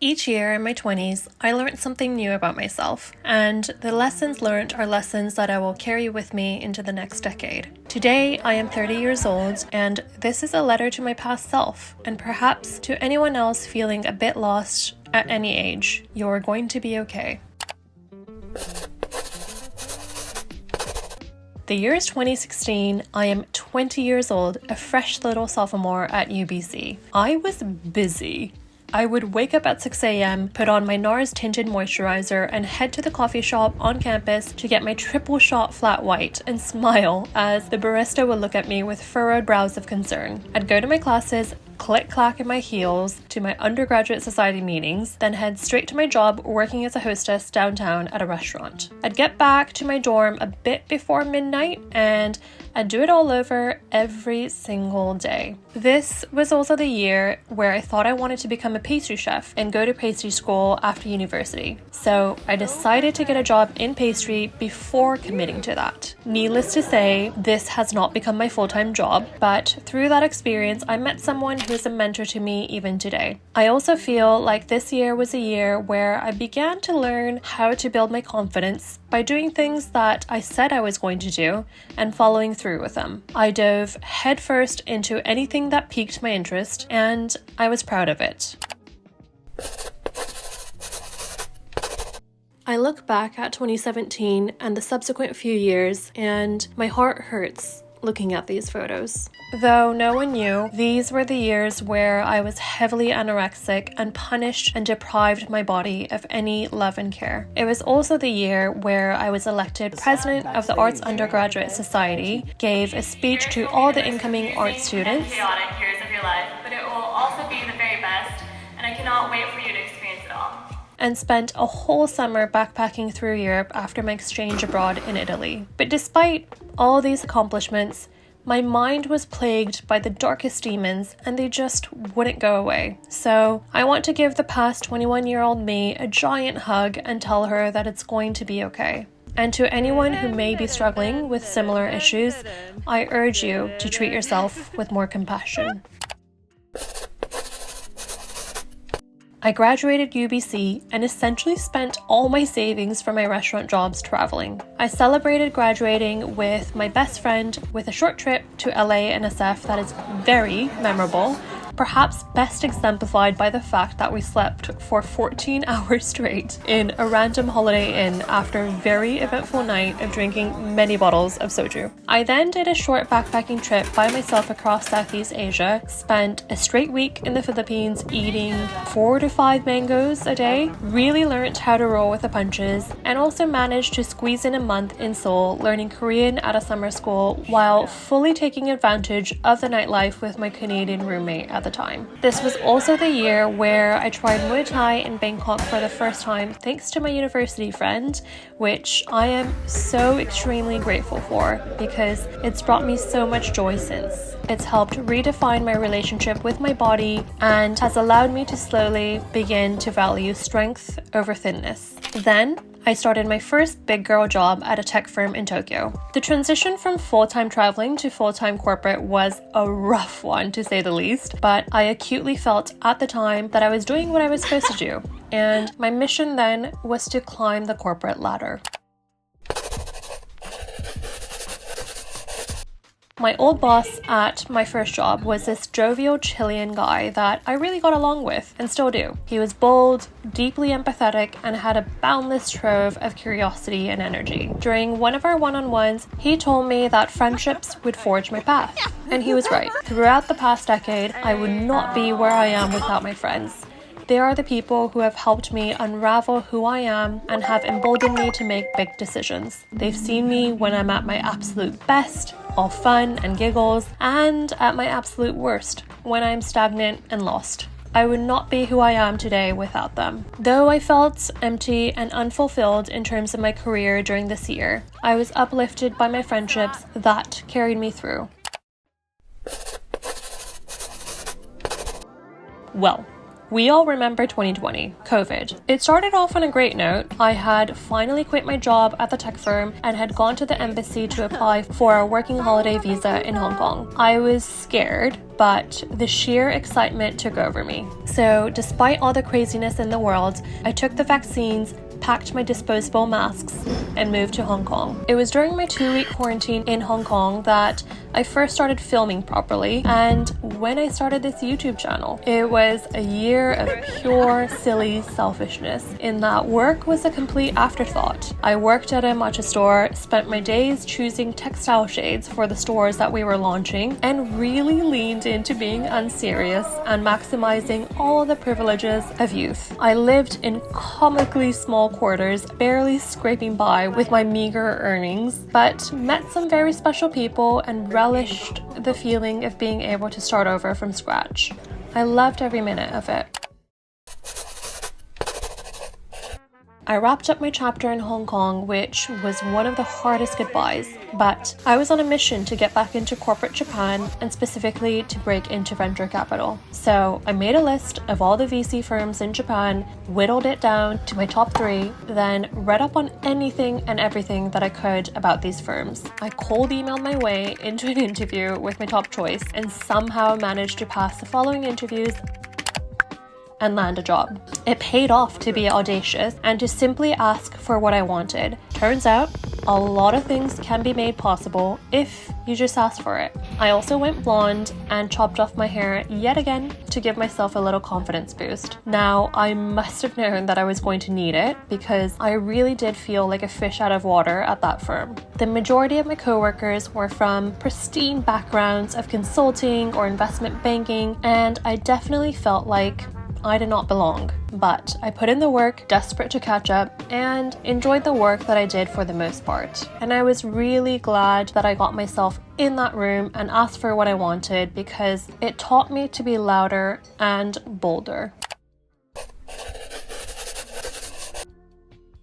Each year in my 20s, I learned something new about myself, and the lessons learned are lessons that I will carry with me into the next decade. Today, I am 30 years old, and this is a letter to my past self, and perhaps to anyone else feeling a bit lost at any age. You're going to be okay. The year is 2016, I am 20 years old, a fresh little sophomore at UBC. I was busy. I would wake up at 6 a.m., put on my NARS tinted moisturizer, and head to the coffee shop on campus to get my triple shot flat white and smile as the barista would look at me with furrowed brows of concern. I'd go to my classes, click-clack in my heels to my undergraduate society meetings, then head straight to my job working as a hostess downtown at a restaurant. I'd get back to my dorm a bit before midnight and I'd do it all over every single day. This was also the year where I thought I wanted to become a pastry chef and go to pastry school after university. So I decided to get a job in pastry before committing to that. Needless to say, this has not become my full-time job, but through that experience, I met someone who is a mentor to me even today. I also feel like this year was a year where I began to learn how to build my confidence by doing things that I said I was going to do and following through with them. I dove headfirst into anything that piqued my interest, and I was proud of it. I look back at 2017 and the subsequent few years, and my heart hurts looking at these photos. Though no one knew, these were the years where I was heavily anorexic and punished and deprived my body of any love and care. It was also the year where I was elected president of the Arts Undergraduate Society, gave a speech to all the incoming art students, chaotic years of your life, but it will also be the very best, and I cannot wait for you to experience it all. And spent a whole summer backpacking through Europe after my exchange abroad in Italy. But despite all these accomplishments, my mind was plagued by the darkest demons, and they just wouldn't go away. So I want to give the past 21-year-old me a giant hug and tell her that it's going to be okay. And to anyone who may be struggling with similar issues, I urge you to treat yourself with more compassion. I graduated UBC and essentially spent all my savings from my restaurant jobs traveling. I celebrated graduating with my best friend with a short trip to LA and SF that is very memorable, perhaps best exemplified by the fact that we slept for 14 hours straight in a random Holiday Inn after a very eventful night of drinking many bottles of soju. I then did a short backpacking trip by myself across Southeast Asia, spent a straight week in the Philippines eating 4 to 5 mangoes a day, really learned how to roll with the punches, and also managed to squeeze in a month in Seoul learning Korean at a summer school while fully taking advantage of the nightlife with my Canadian roommate at the time. This was also the year where I tried Muay Thai in Bangkok for the first time thanks to my university friend, which I am so extremely grateful for because it's brought me so much joy since. It's helped redefine my relationship with my body and has allowed me to slowly begin to value strength over thinness. Then I started my first big girl job at a tech firm in Tokyo. The transition from full-time traveling to full-time corporate was a rough one, to say the least, but I acutely felt at the time that I was doing what I was supposed to do, and my mission then was to climb the corporate ladder. My old boss at my first job was this jovial Chilean guy that I really got along with and still do. He was bold, deeply empathetic, and had a boundless trove of curiosity and energy. During one of our one-on-ones, he told me that friendships would forge my path. And he was right. Throughout the past decade, I would not be where I am without my friends. They are the people who have helped me unravel who I am and have emboldened me to make big decisions. They've seen me when I'm at my absolute best, all fun and giggles, and at my absolute worst, when I'm stagnant and lost. I would not be who I am today without them. Though I felt empty and unfulfilled in terms of my career during this year, I was uplifted by my friendships that carried me through. Well, We all remember 2020, COVID. It started off on a great note. I had finally quit my job at the tech firm and had gone to the embassy to apply for a working holiday visa in Hong Kong. I was scared, but the sheer excitement took over me. So despite all the craziness in the world, I took the vaccines, packed my disposable masks, and moved to Hong Kong. It was during my 2-week quarantine in Hong Kong that I first started filming properly, and when I started this YouTube channel. It was a year of pure, silly selfishness in that work was a complete afterthought. I worked at a matcha store, spent my days choosing textile shades for the stores that we were launching, and really leaned into being unserious and maximizing all the privileges of youth. I lived in comically small quarters, barely scraping by with my meager earnings, but met some very special people and relished the feeling of being able to start over from scratch. I loved every minute of it. I wrapped up my chapter in Hong Kong, which was one of the hardest goodbyes, but I was on a mission to get back into corporate Japan and specifically to break into venture capital. So I made a list of all the VC firms in Japan, whittled it down to my top 3, then read up on anything and everything that I could about these firms. I cold emailed my way into an interview with my top choice and somehow managed to pass the following interviews and land a job. It paid off to be audacious and to simply ask for what I wanted. Turns out, a lot of things can be made possible if you just ask for it. I also went blonde and chopped off my hair yet again to give myself a little confidence boost. Now, I must have known that I was going to need it because I really did feel like a fish out of water at that firm. The majority of my coworkers were from pristine backgrounds of consulting or investment banking, and I definitely felt like I did not belong, but I put in the work, desperate to catch up, and enjoyed the work that I did for the most part. And I was really glad that I got myself in that room and asked for what I wanted because it taught me to be louder and bolder.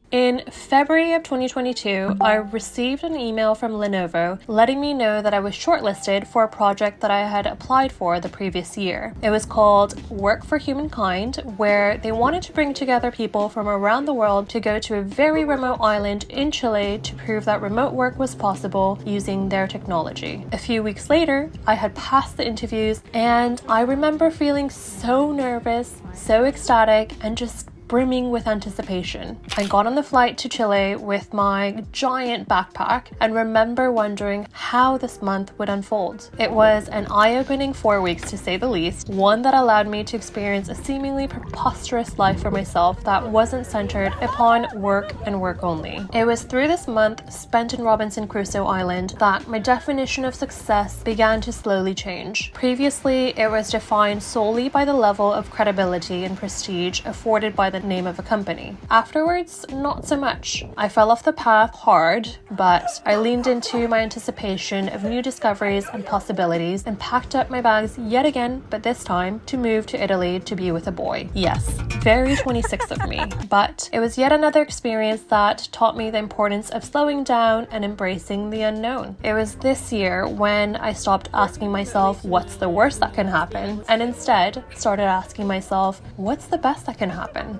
In February of 2022, I received an email from Lenovo letting me know that I was shortlisted for a project that I had applied for the previous year. It was called Work for Humankind, where they wanted to bring together people from around the world to go to a very remote island in Chile to prove that remote work was possible using their technology. A few weeks later, I had passed the interviews, and I remember feeling so nervous, so ecstatic, and just brimming with anticipation. I got on the flight to Chile with my giant backpack and remember wondering how this month would unfold. It was an eye-opening 4 weeks to say the least, one that allowed me to experience a seemingly preposterous life for myself that wasn't centered upon work and work only. It was through this month spent in Robinson Crusoe Island that my definition of success began to slowly change. Previously, it was defined solely by the level of credibility and prestige afforded by the name of a company. Afterwards, not so much. I fell off the path hard, but I leaned into my anticipation of new discoveries and possibilities and packed up my bags yet again, but this time to move to Italy to be with a boy. Yes, very 26 of me, but it was yet another experience that taught me the importance of slowing down and embracing the unknown. It was this year when I stopped asking myself, what's the worst that can happen? And instead started asking myself, what's the best that can happen?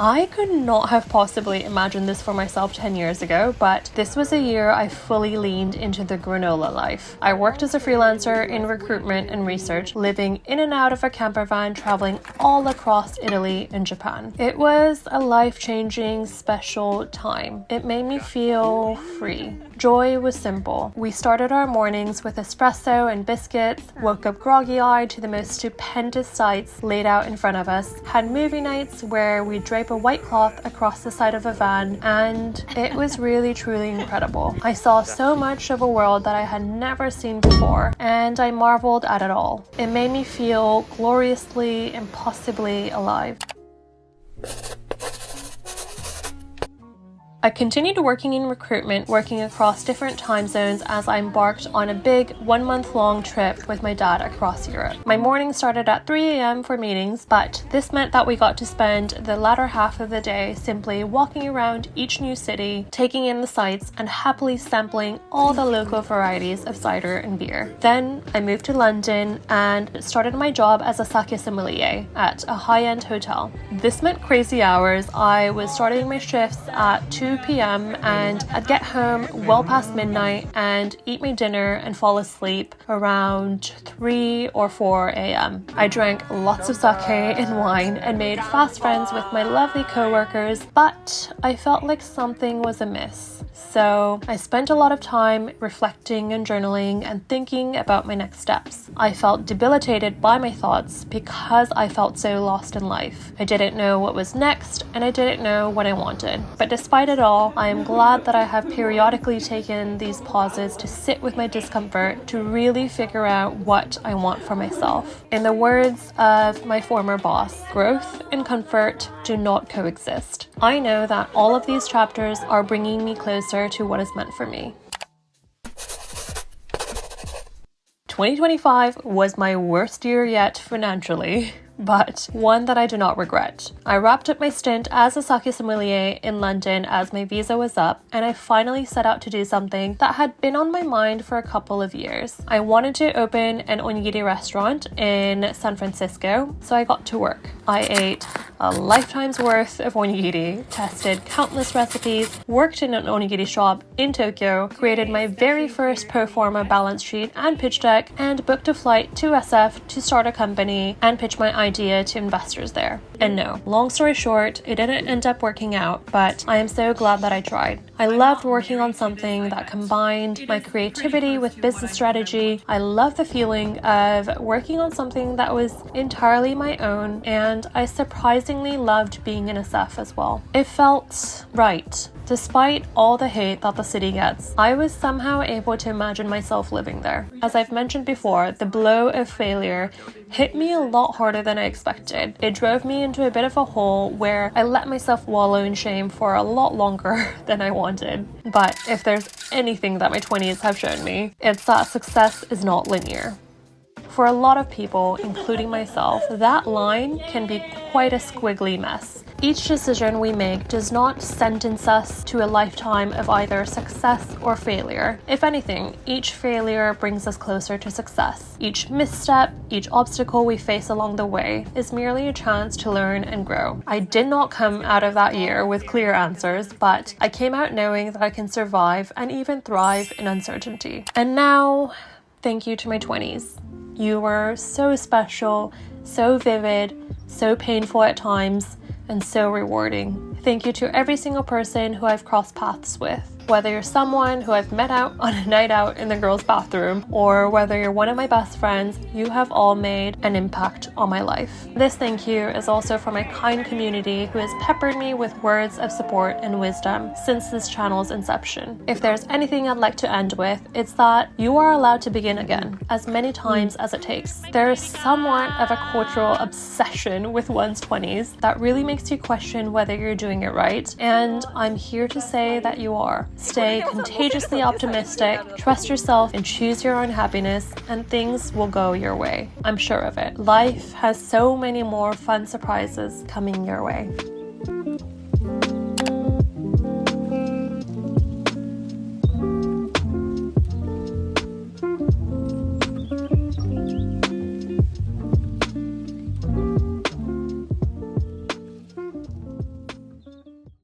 I could not have possibly imagined this for myself 10 years ago, but this was a year I fully leaned into the granola life. I worked as a freelancer in recruitment and research, living in and out of a camper van, traveling all across Italy and Japan. It was a life-changing, special time. It made me feel free. Joy was simple. We started our mornings with espresso and biscuits, woke up groggy-eyed to the most stupendous sights laid out in front of us, had movie nights where we drape a white cloth across the side of a van, and it was really truly incredible. I saw so much of a world that I had never seen before, and I marveled at it all. It made me feel gloriously, impossibly alive. I continued working in recruitment, working across different time zones as I embarked on a big 1-month-long trip with my dad across Europe. My morning started at 3 a.m. for meetings, but this meant that we got to spend the latter half of the day simply walking around each new city, taking in the sights, and happily sampling all the local varieties of cider and beer. Then I moved to London and started my job as a sake sommelier at a high-end hotel. This meant crazy hours. I was starting my shifts at 2 p.m. and I'd get home well past midnight and eat my dinner and fall asleep around 3 or 4 a.m. I drank lots of sake and wine and made fast friends with my lovely co-workers, but I felt like something was amiss. So I spent a lot of time reflecting and journaling and thinking about my next steps. I felt debilitated by my thoughts because I felt so lost in life. I didn't know what was next and I didn't know what I wanted. But despite it all, I am glad that I have periodically taken these pauses to sit with my discomfort to really figure out what I want for myself. In the words of my former boss, growth and comfort do not coexist. I know that all of these chapters are bringing me closer to what is meant for me. 2025 was my worst year yet financially, but one that I do not regret. I wrapped up my stint as a sake sommelier in London as my visa was up, and I finally set out to do something that had been on my mind for a couple of years. I wanted to open an onigiri restaurant in San Francisco, so I got to work. I ate a lifetime's worth of onigiri, tested countless recipes, worked in an onigiri shop in Tokyo, created my very first pro forma balance sheet and pitch deck, and booked a flight to SF to start a company and pitch my idea to investors there. And no, long story short, it didn't end up working out, but I am so glad that I tried. I loved working on something that combined my creativity with business strategy. I love the feeling of working on something that was entirely my own, and I surprisingly loved being in SF as well. It felt right. Despite all the hate that the city gets, I was somehow able to imagine myself living there. As I've mentioned before, the blow of failure hit me a lot harder than I expected. It drove me into a bit of a hole where I let myself wallow in shame for a lot longer than I wanted. But if there's anything that my 20s have shown me, it's that success is not linear. For a lot of people, including myself, that line can be quite a squiggly mess. Each decision we make does not sentence us to a lifetime of either success or failure. If anything, each failure brings us closer to success. Each misstep, each obstacle we face along the way is merely a chance to learn and grow. I did not come out of that year with clear answers, but I came out knowing that I can survive and even thrive in uncertainty. And now, thank you to my 20s. You were so special, so vivid, so painful at times, and so rewarding. Thank you to every single person who I've crossed paths with. Whether you're someone who I've met out on a night out in the girls' bathroom, or whether you're one of my best friends, you have all made an impact on my life. This thank you is also for my kind community who has peppered me with words of support and wisdom since this channel's inception. If there's anything I'd like to end with, it's that you are allowed to begin again, as many times as it takes. There is somewhat of a cultural obsession with one's 20s that really makes you question whether you're doing it right, and I'm here to say that you are. Stay contagiously optimistic, trust yourself, and choose your own happiness, and things will go your way. I'm sure of it. Life has so many more fun surprises coming your way.